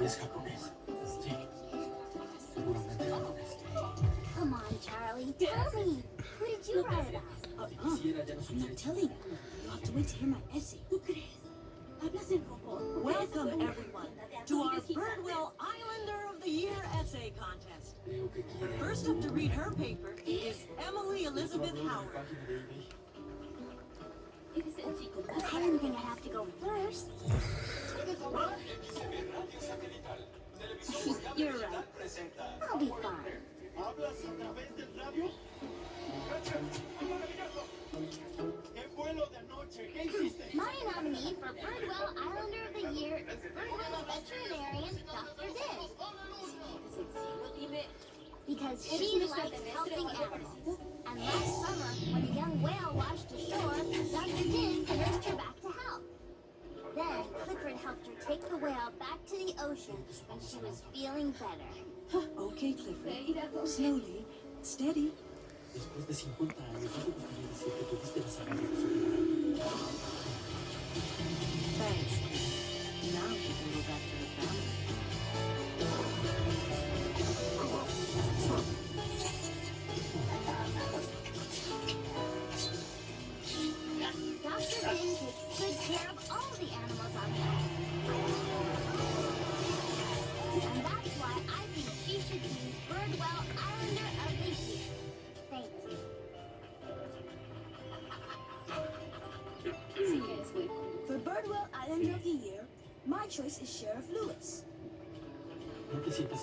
Es japonés. Sí, seguramente japonés. Come on, Charlie, tell me. Who did you write about? Si quisiera, ya no I'm not supiera. telling you. You'll have to wait to hear my essay. ¿Tú crees? Hablas en robot. Welcome, everyone, to our Birdwell Islander of the Year essay contest. Creo que quiere. First up to read her paper is Emily Elizabeth Howard. Página de eBay. I didn't think I'd have to go first. You're right. I'll be fine. ¿Hablas a través del radio? ¡Qué vuelo de anoche! ¿Qué hiciste? My nominee for Birdwell Islander of the Year is Birdwell veterinarian Dr. Diz. Because she likes helping animals. And last summer, when a young whale washed ashore, Dr. Diz nursed her back to health. Then Clifford helped her take the whale back to the ocean, and she was feeling better. Okay, Clifford. Slowly. Steady. Después de 50 años, no te gustaría decir que tuviste la sangre de superar. Thanks. Now she can go back to her family. Dr. Din takes good care of all the animals on Earth. And that's why I think she should be Birdwell Islander of the Year. Thank you. For Birdwell Islander of the Year, my choice is Sheriff Lewis. No te sientes